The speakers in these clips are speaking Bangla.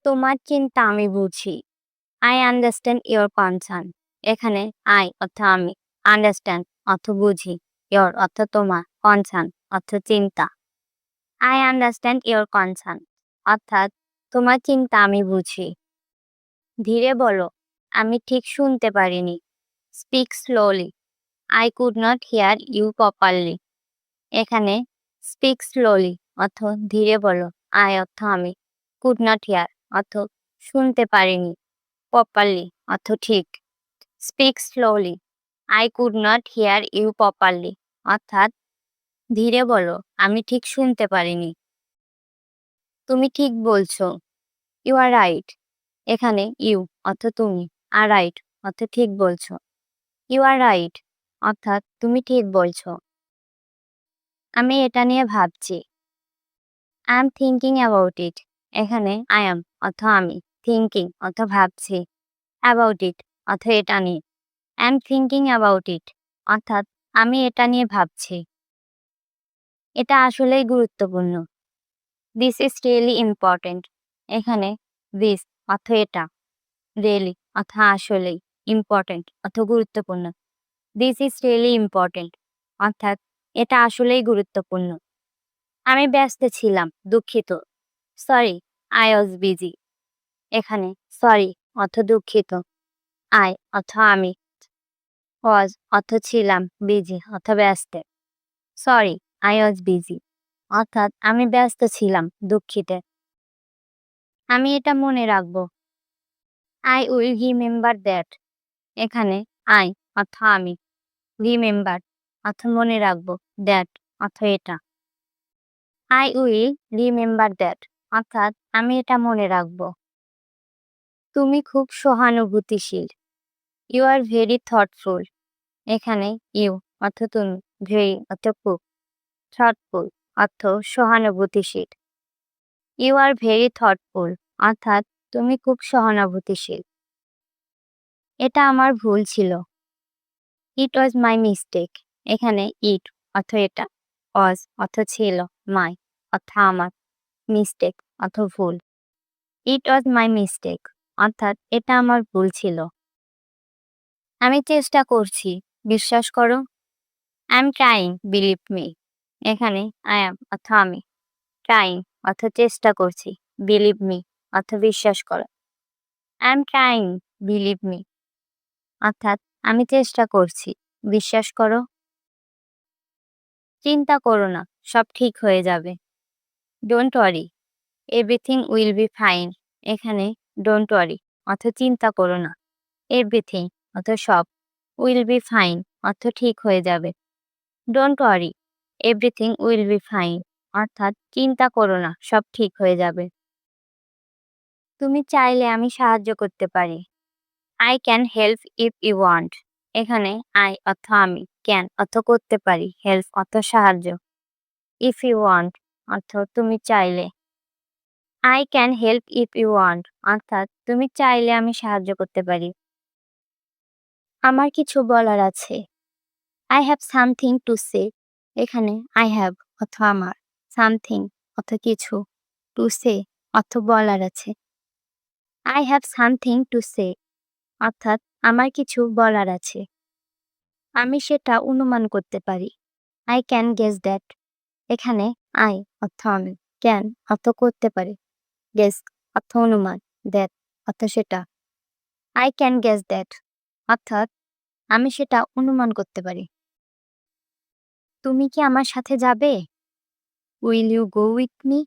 তোমার চিন্তা আমি বুঝি। I understand your concern. এখানে আই অর্থ আমি, আন্ডারস্ট্যান্ড অর্থ বুঝি, ইওর অর্থ তোমার, কনসার্ন অর্থ চিন্তা। আই আন্ডারস্ট্যান্ড ইওর কনসার্ন অর্থাৎ তোমার চিন্তা আমি বুঝি। ধীরে বলো, আমি ঠিক শুনতে পারিনি। Speak slowly. I could not hear you properly. এখানে স্পিক স্লোলি অর্থ ধীরে বলো, আই অর্থ আমি, কুড নট হিয়ার অর্থ শুনতে পারিনি, প্রপারলি অর্থ ঠিক। Speak slowly. I could not hear you properly অর্থাৎ ধীরে বলো, আমি ঠিক শুনতে পারিনি। তুমি ঠিক বলছো। You are right. এখানে ইউ অর্থ তুমি, আর রাইট অর্থ ঠিক বলছো। ইউ আর রাইট অর্থাৎ তুমি ঠিক বলছো। আমি এটা নিয়ে ভাবছি। I am thinking about it. এখানে আই এম অর্থ আমি, থিঙ্কিং অর্থ ভাবছি, অ্যাবাউট ইট অর্থ এটা নিয়ে। I am thinking about it অর্থাৎ আমি এটা নিয়ে ভাবছি। এটা আসলেই গুরুত্বপূর্ণ। This is really important. এখানে দিস অর্থ এটা, রিয়েলি অর্থ আসলেই, ইম্পর্টেন্ট অর্থ গুরুত্বপূর্ণ। দিস ইজ রিয়েলি ইম্পর্টেন্ট অর্থাৎ এটা আসলেই গুরুত্বপূর্ণ। আমি ব্যস্ত ছিলাম, দুঃখিত। Sorry, I was busy. এখানে সরি অর্থ দুঃখিত, আই অর্থ আমি, ওয়াজ অর্থ ছিলাম, বিজি অর্থ ব্যস্ত। সরি, আই ওয়াজ বিজি অর্থাৎ আমি ব্যস্ত ছিলাম, দুঃখিত। আমি এটা মনে রাখবো। I will remember that. এখানে আই অর্থ আমি, রিমেম্বার অর্থ মনে রাখবো, দ্যাট অর্থ এটা। আই উইল রিমেম্বার দ্যাট অর্থাৎ আমি এটা মনে রাখবো। তুমি খুব সহানুভূতিশীল। You are very thoughtful. এখানে ইউ অর্থ তুমি, ভেরি অর্থ খুব, থটফুল অর্থ সহানুভূতিশীল। ইউ আর ভেরি থটফুল অর্থাৎ তুমি খুব সহানুভূতিশীল। এটা আমার ভুল ছিল। ইট ওয়াজ মাই মিস্টেক। এখানে ইট অর্থ এটা, ওয়াজ অর্থ ছিল, মাই অর্থ আমার, মিস্টেক অর্থ ভুল। ইট ওয়াজ মাই মিস্টেক অর্থাৎ এটা আমার ভুল ছিল। আমি চেষ্টা করছি, বিশ্বাস করো। I am trying, believe me. এখানে আই এম অর্থ আমি, ট্রাইং অর্থ চেষ্টা করছি, বিলিভ মি অর্থ বিশ্বাস করো। I am trying, believe me অর্থাৎ আমি চেষ্টা করছি, বিশ্বাস করো। চিন্তা করো না, সব ঠিক হয়ে যাবে। Don't worry, everything will be fine. এখানে ডোন্ট ওয়ারি অর্থ চিন্তা করো না, এভরিথিং অর্থ সব, উইল বি ফাইন অর্থ ঠিক হয়ে যাবে। Don't worry, everything will be fine অর্থাৎ চিন্তা করো না, সব ঠিক হয়ে যাবে। তুমি চাইলে আমি সাহায্য করতে পারি। I can help if you want. এখানে আই অর্থ আমি, ক্যান অর্থ করতে পারি, হেল্প অর্থ সাহায্য, ইফ ইউ ওয়ান্ট অর্থ তুমি চাইলে। I can help if you want অর্থাৎ তুমি চাইলে আমি সাহায্য করতে পারি। আমার কিছু বলার আছে। I have something to say. এখানে আই হ্যাভ অর্থ আমার, সামথিং অর্থ কিছু, টু সে অর্থ বলার আছে। I have something to say অর্থাৎ আমার কিছু বলার আছে। আমি সেটা অনুমান করতে পারি। I can guess that. এখানে আই অর্থ আমি, ক্যান অর্থ করতে পারি, গেস অর্থ অনুমান, দ্যাট অর্থ সেটা। আই ক্যান গেস দ্যাট অর্থাৎ আমি সেটা অনুমান করতে পারি। তুমি কি আমার সাথে যাবে? Will you go with me?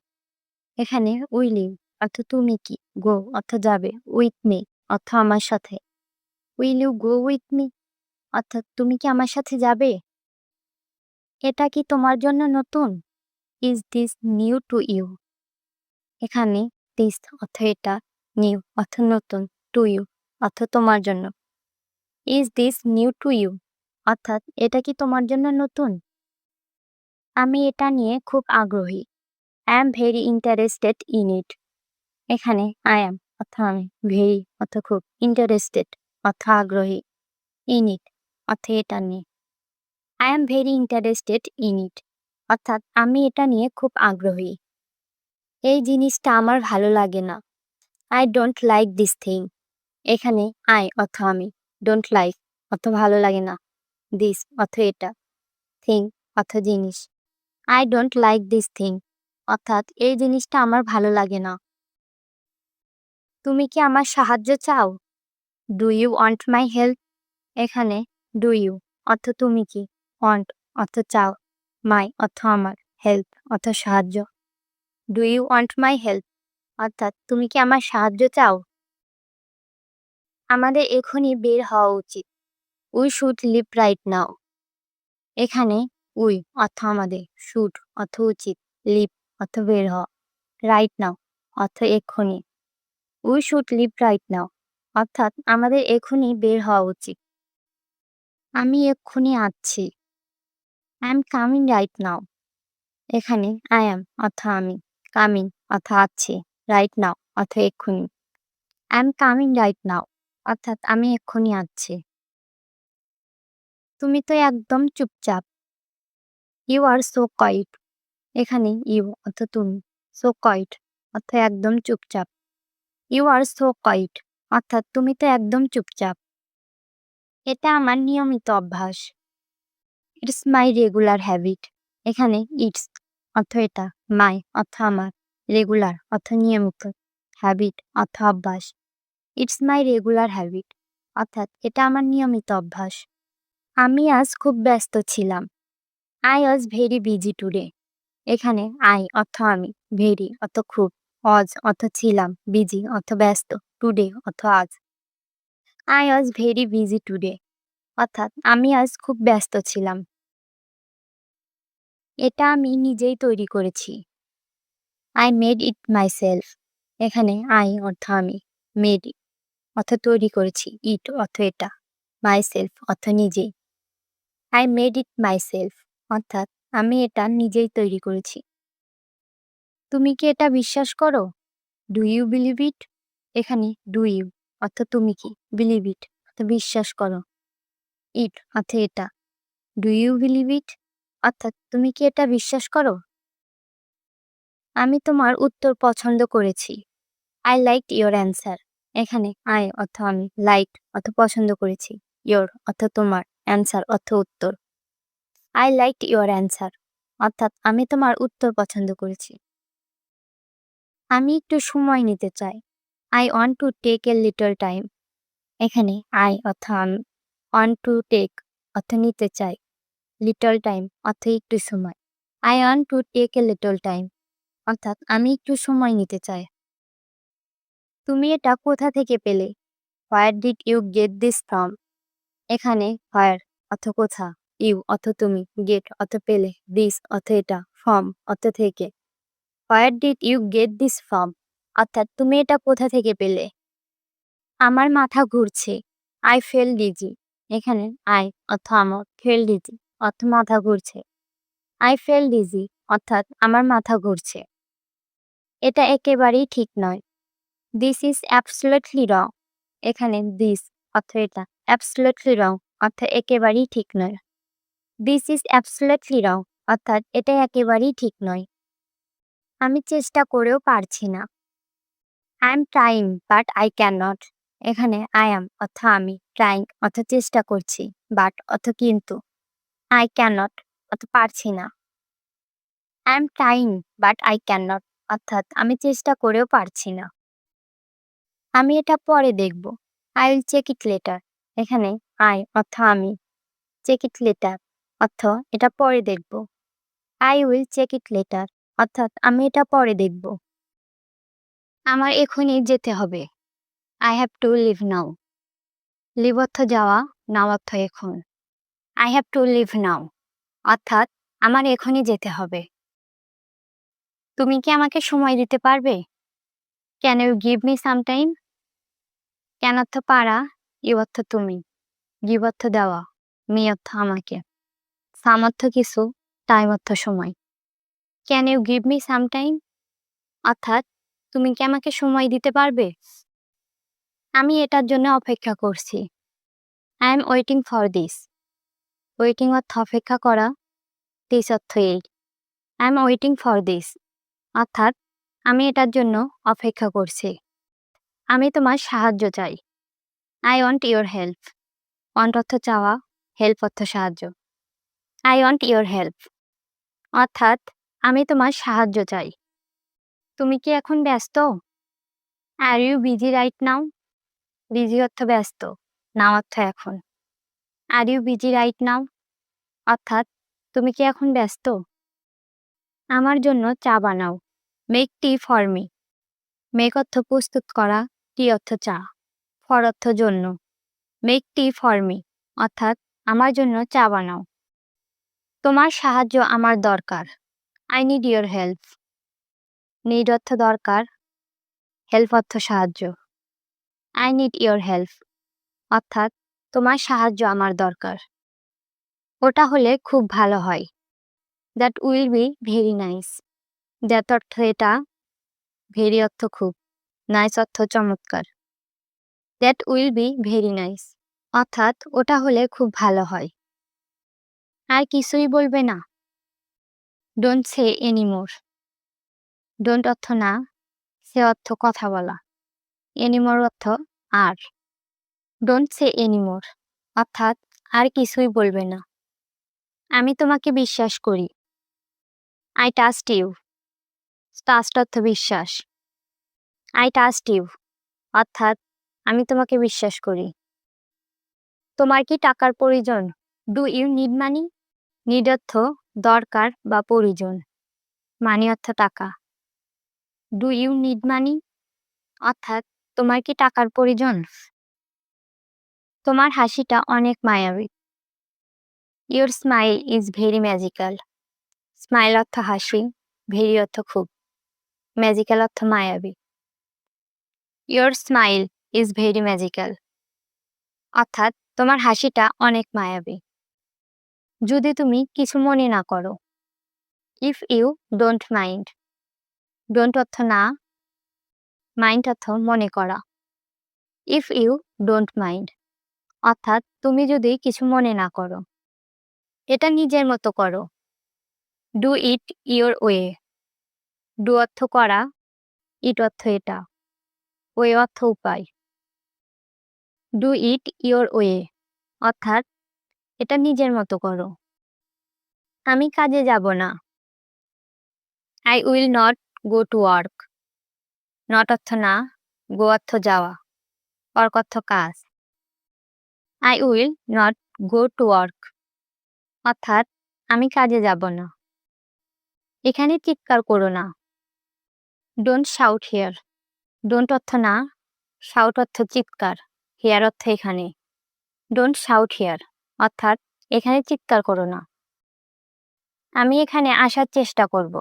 এখানে উইল ইউ অর্থ তুমি কি, গো অর্থ যাবে, উইথ মি অর্থ আমার সাথে। Will you go with me অর্থাৎ তুমি কি আমার সাথে যাবে? এটা কি তোমার জন্য নতুন? Is this new to you? এখানে দিস অর্থ এটা, নিউ অর্থ নতুন, টু ইউ অর্থ তোমার জন্য। Is this new to you অর্থাৎ এটা কি তোমার জন্য নতুন? আমি এটা নিয়ে খুব আগ্রহী। I am very interested in it. এখানে আই এম অর্থ আমি, ভেরি অর্থ খুব, ইন্টারেস্টেড অর্থ আগ্রহী, ইন ইট অর্থ এটা নিয়ে। I am very interested in it অর্থাৎ আমি এটা নিয়ে খুব আগ্রহী। এই জিনিসটা আমার ভালো লাগে না। I don't like this thing. এখানে আই অর্থ আমি, ডোন্ট লাইক অর্থ ভালো লাগে না, দিস অর্থ এটা, থিং অর্থ জিনিস। I don't like this thing অর্থাৎ এই জিনিসটা আমার ভালো লাগে না। তুমি কি আমার সাহায্য চাও? Do you want my help? এখানে ডু ইউ অর্থ তুমি কি, ওয়ান্ট অর্থ চাও, মাই অর্থ আমার, হেল্প অর্থ সাহায্য। Do you want my help অর্থাৎ তুমি কি আমার সাহায্য চাও? আমাদের এখনই বের হওয়া উচিত। We should leave right now. এখানে উই অর্থ আমাদের, শুড অর্থ উচিত, লিভ অর্থ বের হওয়া, রাইট নাও অর্থ এক্ষুনি। We should leave right now অর্থাৎ আমাদের এখনই বের হওয়া উচিত। আমি এক্ষুনি আসছি। I am coming right now. এখানে আই অ্যাম অর্থ আমি, কামিং অর্থ আসছি, রাইট নাও অর্থ এক্ষুনি। I am coming right now অর্থাৎ আমি এক্ষুনি আসছি। তুমি তো একদম চুপচাপ। You are so quiet. এখানে ইউ অর্থ তুমি, সো কোয়াইট অর্থ একদম চুপচাপ। ইউ আর সো কোয়াইট অর্থাৎ তুমি তো একদম চুপচাপ। এটা আমার নিয়মিত অভ্যাস। It's my regular habit. এখানে ইটস অর্থ এটা, মাই অর্থ আমার, রেগুলার অর্থ নিয়মিত, হ্যাবিট অর্থ অভ্যাস। ইটস মাই রেগুলার হ্যাবিট অর্থাৎ এটা আমার নিয়মিত অভ্যাস। আমি আজ খুব ব্যস্ত ছিলাম। I was very busy today. এখানে আই অর্থ আমি, ভেরি অর্থ খুব, অজ অর্থ ছিলাম, বিজি অর্থ ব্যস্ত, টুডে অর্থ আজ। I was very busy today অর্থাৎ আমি আজ খুব ব্যস্ত ছিলাম। এটা আমি নিজেই তৈরি করেছি। I made it myself. এখানে আই অর্থ আমি, মেড অর্থ তৈরি করেছি, ইট অর্থ এটা, মাইসেলফ অর্থ নিজেই। আই মেড ইট মাইসেলফ অর্থাৎ আমি এটা নিজেই তৈরি করেছি। তুমি কি এটা বিশ্বাস করো? Do you believe it? এখানে ডু ইউ অর্থ তুমি কি, বিলিভ ইট অর্থ বিশ্বাস করো, ইট অর্থ এটা। ডু ইউ বিলিভ ইট অর্থাৎ তুমি কি এটা বিশ্বাস করো? আমি তোমার উত্তর পছন্দ করেছি। I liked your answer. এখানে আই অর্থ আমি, লাইক অর্থ পছন্দ করেছি, ইয়োর অর্থ তোমার, অ্যান্সার অর্থ উত্তর। আই লাইকড ইয়োর অ্যান্সার অর্থাৎ আমি তোমার উত্তর পছন্দ করেছি। আমি একটু সময় নিতে চাই। I want to take a little time. এখানে আই অর্থ আমি, ওয়ান্ট টু টেক অর্থ নিতে চাই, লিটল টাইম অর্থ একটু সময়। I want to take a little time অর্থাৎ আমি একটু সময় নিতে চাই। তুমি এটা কোথা থেকে পেলে? Where did you get this from? এখানে হোয়ার অর্থ কোথা, ইউ অর্থ তুমি, গেট অর্থ পেলে, দিস অর্থ এটা, ফ্রম অর্থ থেকে। Where did you get this from অর্থাৎ তুমি এটা কোথা থেকে পেলে? আমার মাথা ঘুরছে। I feel dizzy. এখানে আই অর্থ আমার, ফেল ডিজি অর্থ মাথা ঘুরছে। আই ফেল ডিজি অর্থাৎ আমার মাথা ঘুরছে। এটা একেবারেই ঠিক নয়। দিস ইজ অ্যাবসলিউটলি রং। এখানে দিস অর্থ এটা, অ্যাবসলিউটলি রং অর্থ একেবারেই ঠিক নয়। দিস ইজ অ্যাবসলিউটলি রং অর্থাৎ এটা একেবারেই ঠিক নয়। আমি চেষ্টা করেও পারছি না। I am trying but I can not. এখানে আই অ্যাম অর্থ আমি, ট্রাইং অর্থ চেষ্টা করছি, বাট অর্থ কিন্তু, আই ক্যান নট অর্থ পারছি না। I am trying but I can not অর্থাৎ আমি চেষ্টা করেও পারছি না। আমি এটা পরে দেখব। I will check it later. এখানে আই অর্থ আমি, চেক ইট লেটার অর্থ এটা পরে দেখব। I will check it later অর্থাৎ আমি এটা পরে দেখব। আমার এখনই যেতে হবে। I have to leave now. Leave অর্থ যাওয়া, নাও অর্থ এখন। I have to leave now অর্থাৎ আমার এখনই যেতে হবে। তুমি কি আমাকে সময় দিতে পারবে? Can you give me some time? Can অর্থ পারা, ইউ অর্থ তুমি, গিভ অর্থ দেওয়া, মি অর্থ আমাকে, সাম অর্থ কিছু, টাইম অর্থ সময়। Can you give me some time অর্থাৎ তুমি কি আমাকে সময় দিতে পারবে? আমি এটার জন্য অপেক্ষা করছি। I am waiting for this. Waiting অর্থ অপেক্ষা করা, দিস অর্থ এই। I am waiting for this অর্থাৎ আমি এটার জন্য অপেক্ষা করছি। আমি তোমার সাহায্য চাই। I want your help. Want অর্থ চাওয়া, হেল্প অর্থ সাহায্য। আই ওয়ান্ট ইওর হেল্প অর্থাৎ আমি তোমার সাহায্য চাই। তুমি কি এখন ব্যস্ত? Are you busy right now? Busy অর্থ ব্যস্ত, নাও অর্থ এখন। Are you busy right now অর্থাৎ তুমি কি এখন ব্যস্ত? আমার জন্য চা বানাও। Make tea for me. Make অর্থ প্রস্তুত করা, টি অর্থ চা, ফর অর্থ জন্য। মেক টি ফর মি অর্থাৎ আমার জন্য চা বানাও। তোমার সাহায্য আমার দরকার। I need your help. Need অর্থ দরকার, হেল্প অর্থ সাহায্য। আই নিড ইওর হেল্প অর্থাৎ তোমার সাহায্য আমার দরকার। ওটা হলে খুব ভালো হয়। That will be very nice. That অর্থ এটা, ভেরি অর্থ খুব, নাইস অর্থ চমৎকার। That will be very nice অর্থাৎ ওটা হলে খুব ভালো হয়। আর কিছুই বলবে না? Don't say anymore. ডোন্ট অর্থ না, সে অর্থ কথা বলা, এনিমোর অর্থ আর। ডোন্ট সে এনিমোর অর্থাৎ আর কিছুই বলবে না। আমি তোমাকে বিশ্বাস করি। I trust you. ট্রাস্ট অর্থ বিশ্বাস। আই ট্রাস্ট ইউ অর্থাৎ আমি তোমাকে বিশ্বাস করি। তোমার কি টাকার প্রয়োজন? Do you need money? Need অর্থ দরকার বা প্রয়োজন, মানি অর্থ টাকা। ডু ইউ নিড মানি অর্থাৎ তোমার কি টাকার প্রয়োজন? তোমার হাসিটা অনেক মায়াবী। Your smile is very magical. Smile অর্থ হাসি, ভেরি অর্থ খুব, ম্যাজিক্যাল অর্থ মায়াবী। Your smile is very magical অর্থাৎ তোমার হাসিটা অনেক মায়াবী। যদি তুমি কিছু মনে না করো। If you don't mind. Don't অর্থ না, মাইন্ড অর্থ মনে করা। ইফ ইউ ডোন্ট মাইন্ড অর্থাৎ তুমি যদি কিছু মনে না করো। এটা নিজের মতো করো। Do eat your way. Do অর্থ করা, ইট অর্থ এটা, ওয়ে অর্থ উপায়। ডু ইট ইওর ওয়ে অর্থাৎ এটা নিজের মতো করো। আমি কাজে যাব না। I will not go to work. Not অর্থ না, গো অর্থ যাওয়া, ওয়ার্ক অর্থ কাজ। I will not go to work অর্থাৎ আমি কাজে যাব না। এখানে চিৎকার করো না। Don't shout here. ডোন্ট অর্থ না, শাউট অর্থ চিৎকার, হিয়ার অর্থ এখানে। ডোন্ট শাউট হিয়ার অর্থাৎ এখানে চিৎকার করো না। আমি এখানে আসার চেষ্টা করব।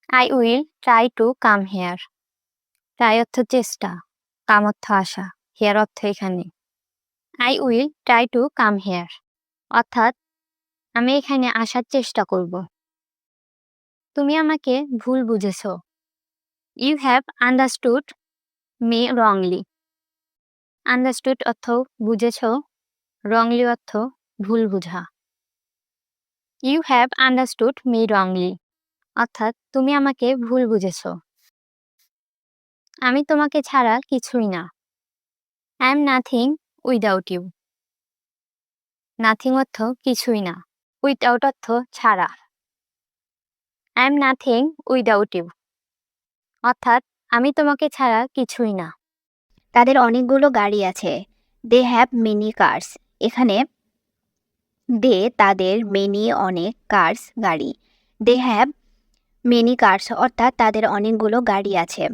I will try to come here. Try অর্থ চেষ্টা, কাম অর্থ আসা, হিয়ার অর্থ এখানে। I will try to come here অর্থাৎ আমি এখানে আসার চেষ্টা করব। তুমি আমাকে ভুল বুঝেছ। You have understood me wrongly. Understood অর্থ বুঝেছ, রংলি অর্থ ভুল বুঝা। You have understood me wrongly অর্থাৎ তুমি আমাকে ভুল বুঝেছ। আমি তোমাকে ছাড়া কিছুই না। I am nothing without you. Nothing অর্থ কিছুই না, উইদাউট অর্থ ছাড়া। I am nothing without you অর্থাৎ আমি তোমাকে ছাড়া কিছুই না। তাদের অনেকগুলো গাড়ি আছে। They have many cars. এখানে দে তাদের, মেনি অনেক, কার্স গাড়ি। দে হ্যাভ মেনি কার্স অর্থাৎ তাদের অনেকগুলো গাড়ি আছে।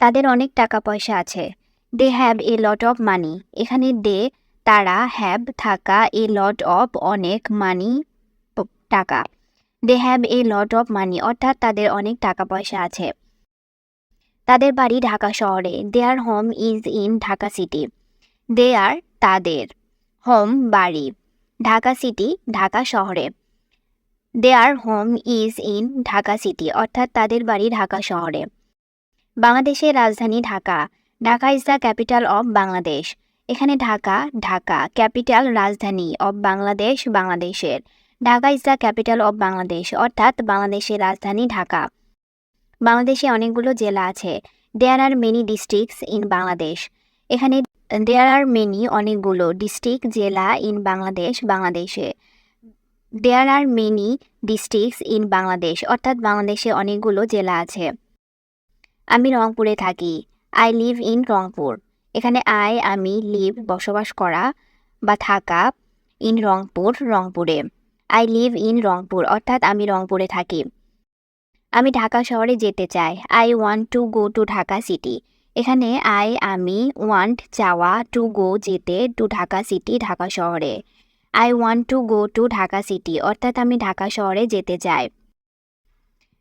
তাদের অনেক টাকা পয়সা আছে। They have a lot of money. এখানে দে তারা, হ্যাভ থাকা, এ লট অফ অনেক, মানি টাকা। দে হ্যাভ এ লট অফ মানি অর্থাৎ তাদের অনেক টাকা পয়সা আছে। তাদের বাড়ি ঢাকা শহরে। Their home is in Dhaka city. Their তাদের, হোম বাড়ি, ঢাকা সিটি ঢাকা শহরে। Their home is in Dhaka city অর্থাৎ তাদের বাড়ি ঢাকা শহরে। বাংলাদেশের রাজধানী Dhaka. Dhaka is the capital of Bangladesh. এখানে ঢাকা, ঢাকা ক্যাপিটাল, রাজধানী, অব বাংলাদেশ, বাংলাদেশের। Dhaka is the capital of Bangladesh অর্থাৎ বাংলাদেশের রাজধানী ঢাকা। বাংলাদেশে অনেকগুলো জেলা আছে। There are many districts in Bangladesh. এখানে দেয়ার আর মেনি অনেকগুলো, ডিস্ট্রিক্ট জেলা, ইন বাংলাদেশ বাংলাদেশে। There are many districts in Bangladesh অর্থাৎ বাংলাদেশে অনেকগুলো জেলা আছে। আমি রংপুরে থাকি। I live in Rangpur. এখানে আমি লিভ বসবাস করা বা থাকা, ইন রংপুর রংপুরে। আই লিভ ইন রংপুর অর্থাৎ আমি রংপুরে থাকি। আমি ঢাকা শহরে যেতে চাই। I want to go to Dhaka city. এখানে আমি ওয়ান্ট চাওয়া, টু গো যেতে, টু ঢাকা সিটি ঢাকা শহরে। I want to go to Dhaka city অর্থাৎ আমি ঢাকা শহরে যেতে চাই।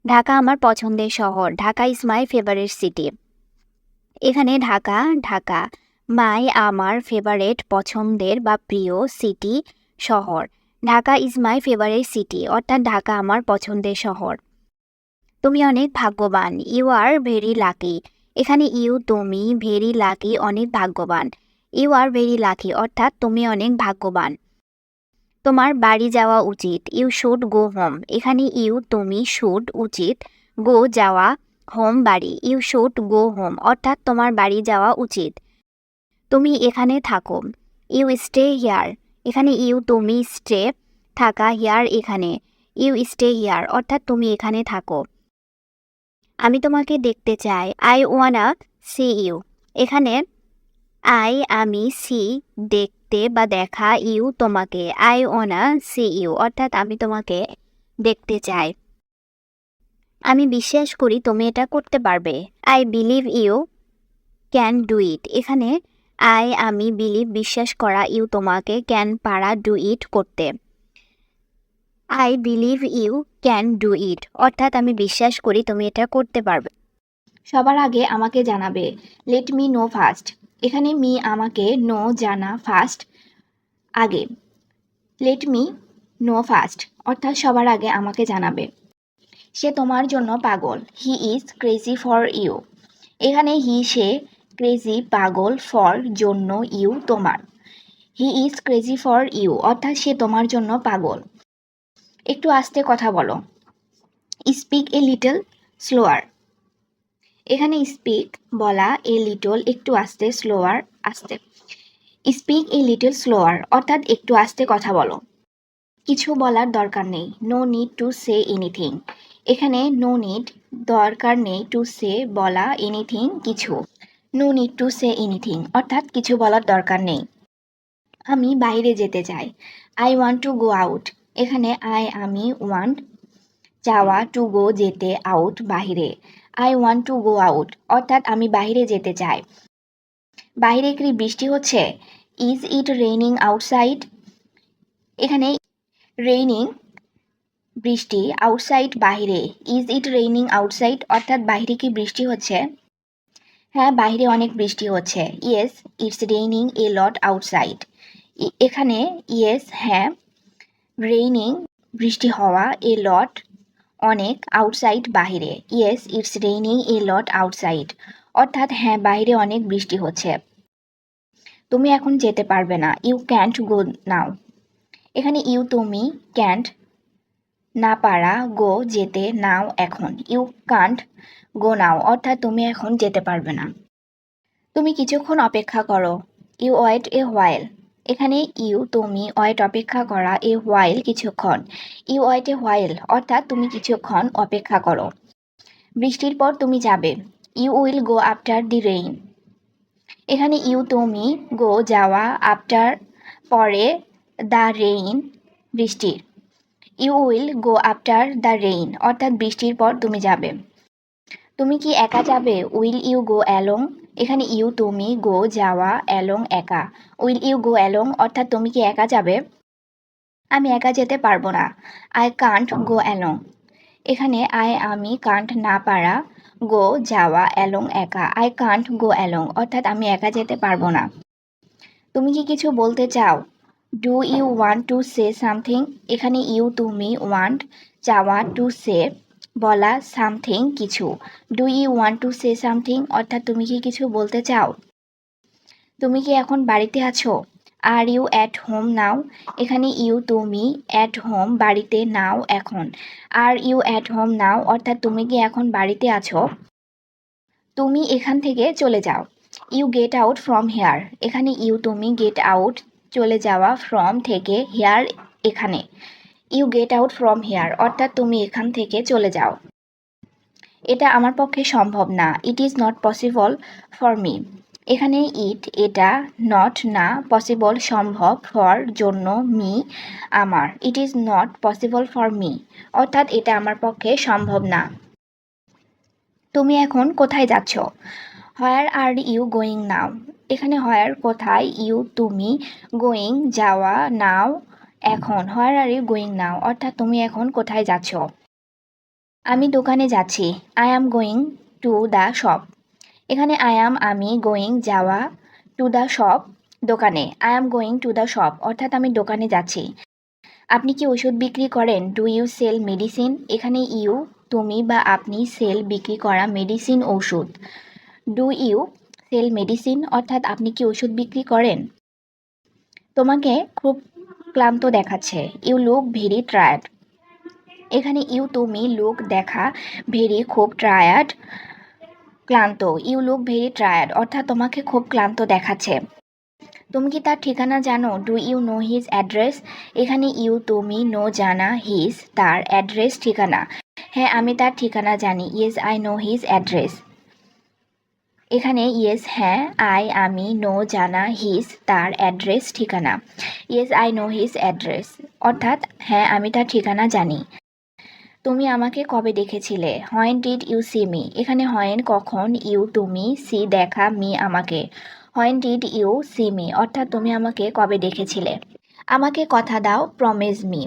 ঢাকা আমার পছন্দের শহর। Dhaka is my favourite city. এখানে ঢাকা মাই আমার ফেভারিট পছন্দের বা প্রিয়, সিটি শহর। Dhaka is my favourite city অর্থাৎ ঢাকা আমার পছন্দের শহর। তুমি অনেক ভাগ্যবান। You are very lucky. এখানে ইউ তুমি, ভেরি লাকি অনেক ভাগ্যবান। ইউ আর ভেরি লাকি অর্থাৎ তুমি অনেক ভাগ্যবান। তোমার বাড়ি যাওয়া উচিত। You should go home. এখানে ইউ তুমি, শুড উচিত, গো যাওয়া, হোম বাড়ি। ইউ শুড গো হোম অর্থাৎ তোমার বাড়ি যাওয়া উচিত। তুমি এখানে থাকো। You stay here. এখানে ইউ তুমি, স্টে থাকা, হিয়ার এখানে। ইউ স্টে হিয়ার অর্থাৎ তুমি এখানে থাকো। আমি তোমাকে দেখতে চাই। I wanna see you. এখানে আমি, সি দেখতে বা দেখা, ইউ তোমাকে। আই ওয়ানা সি ইউ অর্থাৎ আমি তোমাকে দেখতে চাই। আমি বিশ্বাস করি তুমি এটা করতে পারবে। I believe you can do it. এখানে আমি বিলিভ বিশ্বাস করা, ইউ তোমাকে, ক্যান পারা, ডু ইট করতে। I believe you can do it অর্থাৎ আমি বিশ্বাস করি তুমি এটা করতে পারবে। সবার আগে আমাকে জানাবে। Let me know first. এখানে মি আমাকে, নো জানা, ফার্স্ট আগে। লেট মি নো ফার্স্ট অর্থাৎ সবার আগে আমাকে জানাবে। সে তোমার জন্য পাগল। He is crazy for you. এখানে সে, ক্রেজি পাগল, ফর জন্য, ইউ তোমার। He is crazy for you অর্থাৎ সে তোমার জন্য পাগল। একটু আস্তে কথা বলো। Speak a little slower. এখানে স্পিক বলা, এ লিটল একটু আস্তে, স্লোয়ার আস্তে। স্পিক এ লিটল স্লোয়ার অর্থাৎ একটু আস্তে কথা বলো। কিছু বলার দরকার নেই। No need to say anything. এখানে নো নিড দরকার নেই, টু সে বলা, এনিথিং কিছু। No need to say anything অর্থাৎ কিছু বলার দরকার নেই। আমি বাইরে যেতে চাই। I want to go out. এখানে আমি ওয়ান্ট চাওয়া, টু গো যেতে, আউট বাহিরে। I want to go out অর্থাৎ আমি বাইরে যেতে চাই। বাইরে কি বৃষ্টি হচ্ছে? Is it raining outside. এখানে রেইনিং বৃষ্টি, আউটসাইড বাহিরে। ইজ ইট রেইনিং আউটসাইড অর্থাৎ বাইরে কি বৃষ্টি হচ্ছে? হ্যাঁ, বাইরে অনেক বৃষ্টি হচ্ছে। Yes it's raining A lot outside. এখানে ইয়েস হ্যাঁ, রেইনিং বৃষ্টি হওয়া, এ লট অনেক, আউটসাইড বাহিরে। Yes it's raining A lot outside অর্থাৎ হ্যাঁ, বাইরে অনেক বৃষ্টি হচ্ছে। তুমি এখন যেতে পারবে না। ইউ ক্যান্ট গো নাও। এখানে ইউ তুমি, ক্যান্ট না পারা, গো যেতে, নাও এখন। ইউ কান্ট গো নাও অর্থাৎ তুমি এখন যেতে পারবে না। তুমি কিছুক্ষণ অপেক্ষা করো। You wait a while. এখানে ইউ তুমি, ওয়েট অপেক্ষা করা, এ হোয়াইল কিছুক্ষণ। ইউ ওয়েট এ হোয়াইল অর্থাৎ তুমি কিছুক্ষণ অপেক্ষা করো। বৃষ্টির পর তুমি যাবে। You will go after the rain. এখানে ইউ তুমি, গো যাওয়া, আফটার পরে, দ্য রেইন বৃষ্টির। You will go after the rain অর্থাৎ বৃষ্টির পর তুমি যাবে। তুমি কি একা যাবে? Will you go along. এখানে ইউ তুমি, গো যাওয়া, অ্যালং একা। উইল ইউ গো অ্যালং অর্থাৎ তুমি কি একা যাবে? আমি একা যেতে পারবো না। I can't go along. এখানে আমি, কান্ট না পারা, গো যাওয়া, অ্যালং একা। আই কান্ট গো অ্যালং অর্থাৎ আমি একা যেতে পারবো না। তুমি কি কিছু বলতে চাও? Do you want to say something. এখানে ইউ তুমি, ওয়ান্ট চাওয়া, টু সে বলা, সামথিং কিছু। Do you want to say something অর্থাৎ তুমি কি কিছু বলতে চাও? তুমি কি এখন বাড়িতে আছো? Are you at home now. এখানে ইউ তুমি, অ্যাট হোম বাড়িতে, নাও এখন। Are you at home now অর্থাৎ তুমি কি এখন বাড়িতে আছো? তুমি এখান থেকে চলে যাও। You get out from here. এখানে ইউ তুমি, গেট আউট চলে যাওয়া, ফ্রম থেকে, হেয়ার এখানে। You get out from here অর্থাৎ তুমি এখান থেকে চলে যাও। এটা আমার পক্ষে সম্ভব না। It is not possible for me. এখানে ইট এটা, নট না, পসিবল সম্ভব, ফর জন্য, মি আমার। It is not possible for me অর্থাৎ এটা আমার পক্ষে সম্ভব না। তুমি এখন কোথায় যাচ্ছ? হোয়ার আর ইউ গোয়িং নাও। এখানে হোয়ার কোথায়, ইউ তুমি, গোয়িং যাওয়া, নাও এখন। হোয়ার আর ইউ গোয়িং নাও অর্থাৎ তুমি এখন কোথায় যাচ্ছ? আমি দোকানে যাচ্ছি। I am going to the shop. এখানে আই অ্যাম আমি, গোয়িং যাওয়া, টু দ্য শপ দোকানে। I am going to the shop অর্থাৎ আমি দোকানে যাচ্ছি। আপনি কি ওষুধ বিক্রি করেন? Do you sell medicine. এখানে ইউ তুমি বা আপনি, সেল বিক্রি করা, মেডিসিন ঔষধ। ডু ইউ সেল মেডিসিন অর্থাৎ আপনি কি ওষুধ বিক্রি করেন? তোমাকে খুব ক্লান্ত দেখাচ্ছে। You look very tired. এখানে ইউ তুমি, লুক দেখা, ভেরি খুব, টায়ার্ড ক্লান্ত। ইউ লুক ভেরি টায়ার্ড অর্থাৎ তোমাকে খুব ক্লান্ত দেখাচ্ছে। তুমি কি তার ঠিকানা জানো? Do you know his address. এখানে ইউ তুমি, নো জানা, হিজ তার, অ্যাড্রেস ঠিকানা। হ্যাঁ আমি তার ঠিকানা জানি। Yes I know his address. এখানে ইয়েস হ্যাঁ, আই আমি, নো জানা, হিজ তার, অ্যাড্রেস ঠিকানা। Yes I know his address অর্থাৎ হ্যাঁ আমি তার ঠিকানা জানি। তুমি আমাকে কবে দেখেছিলে? When did you see me. এখানে হোয়েন কখন, ইউ তুমি, সি দেখা, মি আমাকে। When did you see me অর্থাৎ তুমি আমাকে কবে দেখেছিলে? আমাকে কথা দাও, প্রমিস মি।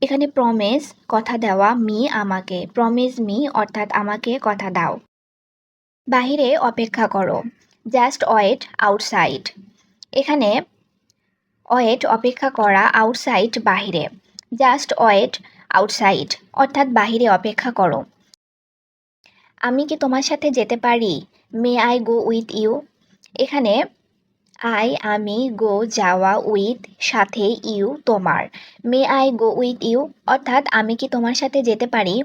এখানে প্রমিস কথা দেওয়া, মি আমাকে, প্রমিস মি অর্থাৎ আমাকে কথা দাও। বাহিরে অপেক্ষা করো। Just wait outside. এখানে ওয়েট অপেক্ষা করা, আউটসাইড বাহিরে। জাস্ট ওয়েট আউটসাইড অর্থাৎ বাহিরে অপেক্ষা করো। আমি কি তোমার সাথে যেতে পারি? May I go with you. এখানে আই আমি, গো যাওয়া, উইথ সাথে, ইউ তোমার। May I go with you অর্থাৎ আমি কি তোমার সাথে যেতে পারি?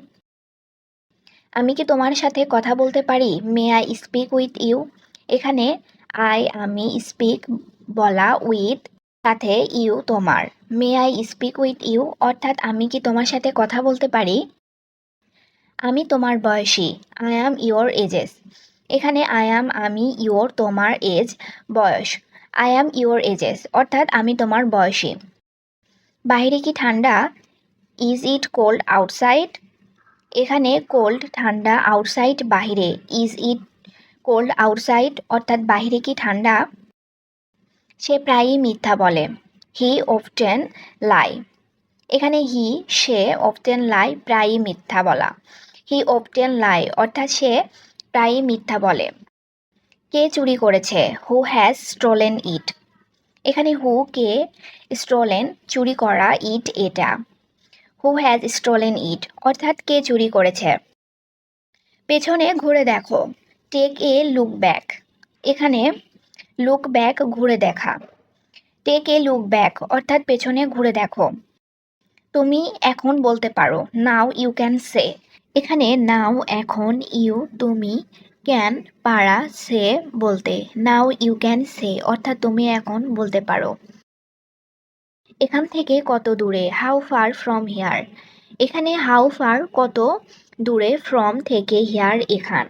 আমি কি তোমার সাথে কথা বলতে পারি? May I speak with you. এখানে আই আমি, স্পিক বলা, উইথ সাথে, ইউ তোমার। May I speak with you অর্থাৎ আমি কি তোমার সাথে কথা বলতে পারি? আমি তোমার বয়সী। I am your ages. এখানে আই অ্যাম আমি, ইয়োর তোমার, এজ বয়স। আই অ্যাম ইয়োর এজেস অর্থাৎ আমি তোমার বয়সী। বাইরে কি ঠান্ডা? Is it cold outside. এখানে কোল্ড ঠান্ডা, আউটসাইড বাহিরে। ইজ ইট কোল্ড আউটসাইড অর্থাৎ বাহিরে কি ঠান্ডা? সে প্রায়ই মিথ্যা বলে। হি অফটেন লাই। এখানে হি সে, অফটেন লাই প্রায়ই মিথ্যা বলা। হি অফটেন লাই অর্থাৎ সে প্রায়ই মিথ্যা বলে। কে চুরি করেছে? হু হ্যাজ স্টোলেন ইট। এখানে হু কে, স্টোলেন চুরি করা, ইট এটা। হু হ্যাজ স্টোলেন ইট অর্থাৎ কে চুরি করেছে। পেছনে ঘুরে দেখো। Take a look back. এখানে লুক ব্যাক ঘুরে দেখা। টেক এ লুক ব্যাক অর্থাৎ পেছনে ঘুরে দেখো। তুমি এখন বলতে পারো। Now you can say. এখানে নাও এখন, ইউ তুমি, ক্যান পারা, সে বলতে। নাও ইউ ক্যান সে অর্থাৎ তুমি এখন বলতে পারো। এখান থেকে কত দূরে? How far from here. এখানে হাউ ফার কত দূরে, ফ্রম থেকে, হিয়ার এখান।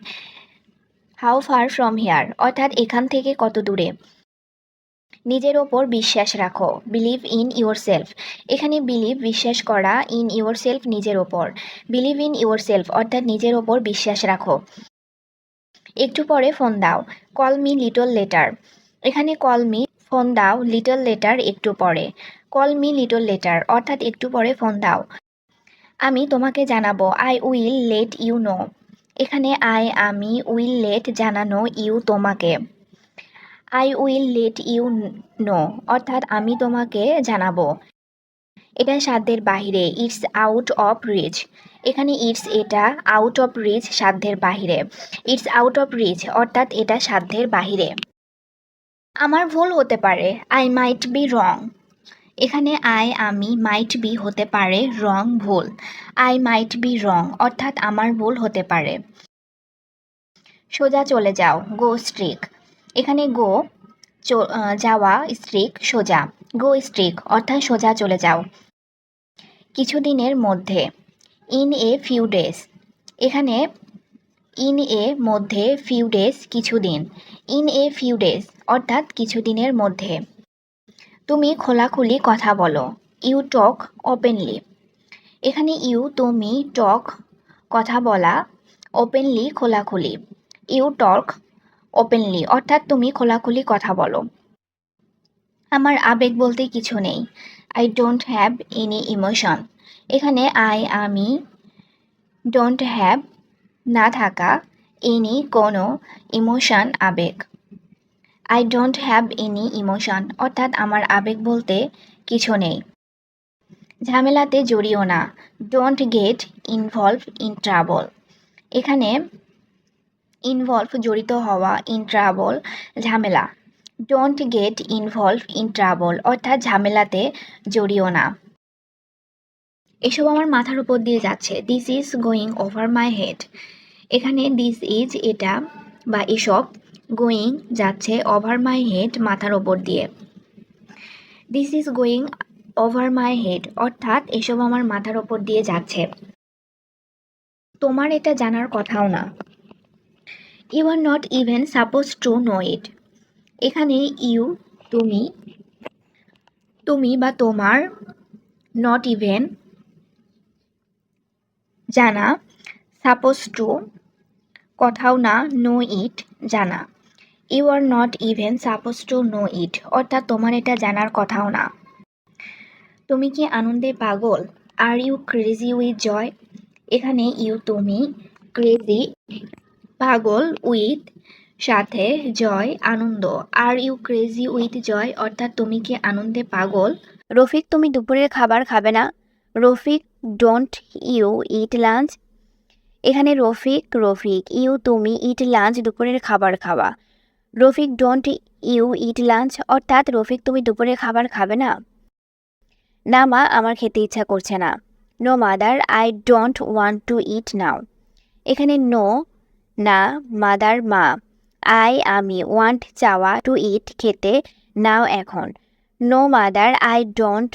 হাউ ফার ফ্রম হিয়ার অর্থাৎ এখান থেকে কত দূরে। নিজের ওপর বিশ্বাস রাখো। Believe in your self. এখানে বিলিভ বিশ্বাস করা, ইন ইউর সেলফ নিজের ওপর। বিলিভ ইন ইউর সেলফ অর্থাৎ নিজের ওপর বিশ্বাস রাখো। একটু পরে ফোন দাও। Call me little letter. এখানে কল মি ফোন দাও, লিটল লেটার একটু পরে। কল মি লিটল লেটার অর্থাৎ একটু পরে ফোন দাও। আমি তোমাকে জানাবো। I will let you know. এখানে আই আমি, উইল লেট জানানো, ইউ তোমাকে। I will let you know অর্থাৎ আমি তোমাকে জানাবো। এটা সাধ্যের বাহিরে। It's out of reach. এখানে ইটস এটা, আউট অফ রিচ সাধ্যের বাহিরে। ইটস আউট অফ রিচ অর্থাৎ এটা সাধ্যের বাহিরে। আমার ভুল হতে পারে। I might be wrong. এখানে আই আমি, মাইট বি হতে পারে, রং ভুল। আই মাইট বি রং অর্থাৎ আমার ভুল হতে পারে। সোজা চলে যাও, গো স্ট্রিক। এখানে গো যাওয়া, স্ট্রিক সোজা। গো স্ট্রিক অর্থাৎ সোজা চলে যাও। কিছুদিনের মধ্যে, ইন এ ফিউ ডেজ। এখানে ইন এ মধ্যে, ফিউ ডেজ কিছুদিন। ইন এ ফিউ ডেজ অর্থাৎ কিছুদিনের মধ্যে। তুমি খোলাখুলি কথা বলো, ইউ টক ওপেনলি। এখানে ইউ তুমি, টক কথা বলা, ওপেনলি খোলাখুলি। ইউ টক ওপেনলি অর্থাৎ তুমি খোলাখুলি কথা বলো। আমার আবেগ বলতে কিছু নেই, I don't have any emotion. এখানে আমি, ডোন্ট হ্যাভ না থাকা, এনি কোনো, ইমোশন আবেগ। I don't have any emotion অর্থাৎ আমার আবেগ বলতে কিছু নেই। ঝামেলাতে জড়িও না, don't get involve in trouble. এখানে ইনভলভ জড়িত হওয়া, ইন ট্রাবল ঝামেলা। Don't get involve in trouble অর্থাৎ ঝামেলাতে জড়িও না। এসব আমার মাথার উপর দিয়ে যাচ্ছে, this is going over my head. এখানে দিস ইজ এটা বা এসব, গোয়িং যাচ্ছে, ওভার মাই হেড মাথার ওপর দিয়ে। This is going over my head অর্থাৎ এসব আমার মাথার ওপর দিয়ে যাচ্ছে। তোমার এটা জানার কথাও না। You are not even suppose to know it. এখানে ইউ তুমি, তুমি বা তোমার, নট ইভেন জানা, সাপোজ টু কথাও না, নো ইট জানা। You are not even suppose to know it অর্থাৎ তোমার এটা জানার কথাও না। তুমি কি আনন্দে পাগল, are you crazy with joy. এখানে ইউ তুমি, ক্রেজি পাগল, উইথ সাথে, জয় আনন্দ। Are you crazy with joy অর্থাৎ তুমি কি আনন্দে পাগল। রফিক তুমি দুপুরের খাবার খাবে না। Rafiq don't you eat lunch. এখানে রফিক ইউ তুমি, ইট লাঞ্চ দুপুরের খাবার খাওয়া। Rafiq don't you eat lunch অর্থাৎ রফিক তুমি দুপুরের খাবার খাবে না। না মা, আমার খেতে ইচ্ছা করছে না। No mother, I don't want to eat now. এখানে নো না, মাদার মা, আমি, ওয়ান্ট চাওয়া, টু ইট খেতে, নাও এখন। No mother, I don't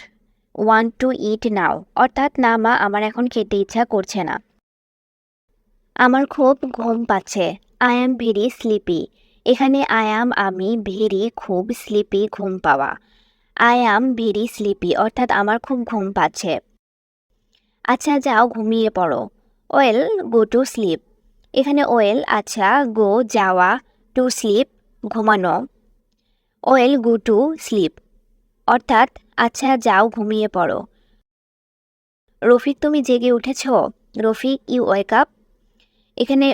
want to eat now অর্থাৎ না মা, আমার এখন খেতে ইচ্ছা করছে না। আমার খুব ঘুম পাচ্ছে, আই অ্যাম ভেরি স্লিপি। এখানে আই অ্যাম আমি, ভেরি খুব, স্লিপি ঘুম পাওয়া। আই অ্যাম ভেরি স্লিপি অর্থাৎ আমার খুব ঘুম পাচ্ছে। আচ্ছা যাও ঘুমিয়ে পড়ো, ওয়েল গো টু স্লিপ। এখানে ওয়েল আচ্ছা, গো যাওয়া, টু স্লিপ ঘুমানো। ওয়েল গো টু স্লিপ অর্থাৎ আচ্ছা যাও ঘুমিয়ে পড়ো। রফিক তুমি জেগে উঠেছ। Rafiq you wake up. এখানে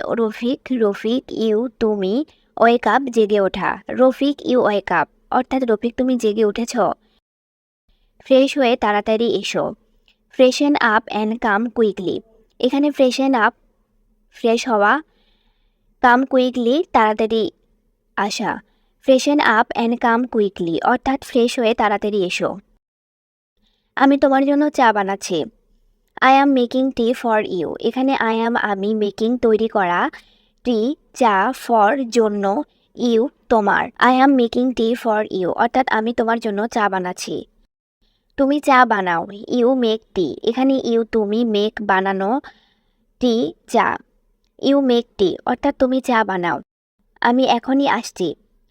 রফিক ইউ তুমি, ওয়েক আপ জেগে ওঠা। রফিক ইউ ওয়েক আপ অর্থাৎ রফিক তুমি জেগে উঠেছ। ফ্রেশ হয়ে তাড়াতাড়ি এসো। Freshen up and come quickly. এখানে ফ্রেশন আপ ফ্রেশ হওয়া, কাম কুইকলি তাড়াতাড়ি আসা। Freshen up and come quickly অর্থাৎ ফ্রেশ হয়ে তাড়াতাড়ি এসো। আমি তোমার জন্য চা বানাচ্ছি। I am making tea for you. এখানে আই অ্যাম আমি, মেকিং তৈরি করা, টি চা, ফর জন্য, ইউ তোমার। I am making tea for you অর্থাৎ আমি তোমার জন্য চা বানাচ্ছি। তুমি চা বানাও, ইউ মেক টি। এখানে ইউ তুমি, মেক বানানো, টি চা। ইউ মেক টি অর্থাৎ তুমি চা বানাও। আমি এখনই আসছি,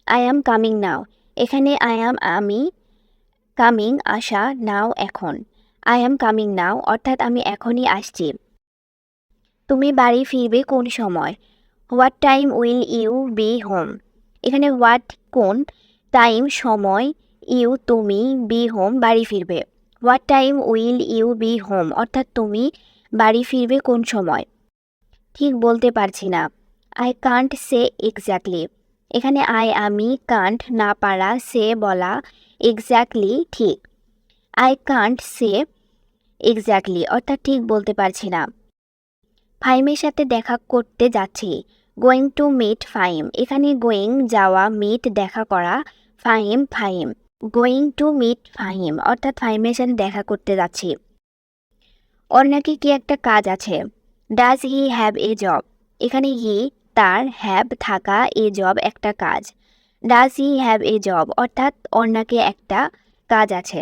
আই অ্যাম কামিং নাও। এখানে আই অ্যাম আমি, কামিং আসা, নাও এখন। আই অ্যাম কামিং নাও অর্থাৎ আমি এখনই আসছি। তুমি বাড়ি ফিরবে কোন সময়। What time will you be home. এখানে হোয়াট কোন, টাইম সময়, ইউ তুমি, বি হোম বাড়ি ফিরবে। What time will you be home অর্থাৎ তুমি বাড়ি ফিরবে কোন সময়। ঠিক বলতে পারছি না, আই কান্ট সে এক্স্যাক্টলি। এখানে আমি, কান্ট না পারা, সে বলা, এক্স্যাক্টলি ঠিক। আই কান্ট সে এক্স্যাক্টলি অর্থাৎ ঠিক বলতে পারছি না। ফাইমের সাথে দেখা করতে যাচ্ছি, গোয়িং টু মিট ফাইম। এখানে গোয়িং যাওয়া, মিট দেখা করা, Fahim. Going to meet Fahim অর্থাৎ ফাহিমের সাথে দেখা করতে যাচ্ছি। ওর নাকি কি একটা কাজ আছে। Does he have a job. এখানে হি তার হ্যাভ থাকা এ জব একটা কাজ। Does he have a job অর্থাৎ ওর নাকি একটা কাজ আছে,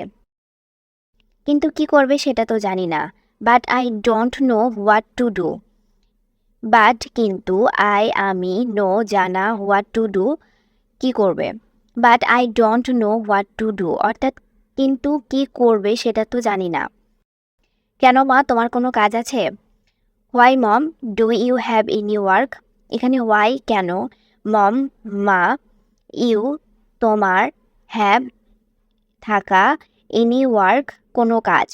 কিন্তু কি করবে সেটা তো জানি না। But I don't know what to do. But কিন্তু আমি নো জানা হোয়াট টু ডু কি করবে। But I don't know what to do অর্থাৎ কিন্তু কি করবে সেটা তো জানি না। কেন মা, তোমার কোনো কাজ আছে? Why mom do you have any work. এখানে হোয়াই কেন, মম মা, ইউ তোমার, হ্যাভ থাকা, এনি ওয়ার্ক কোনো কাজ।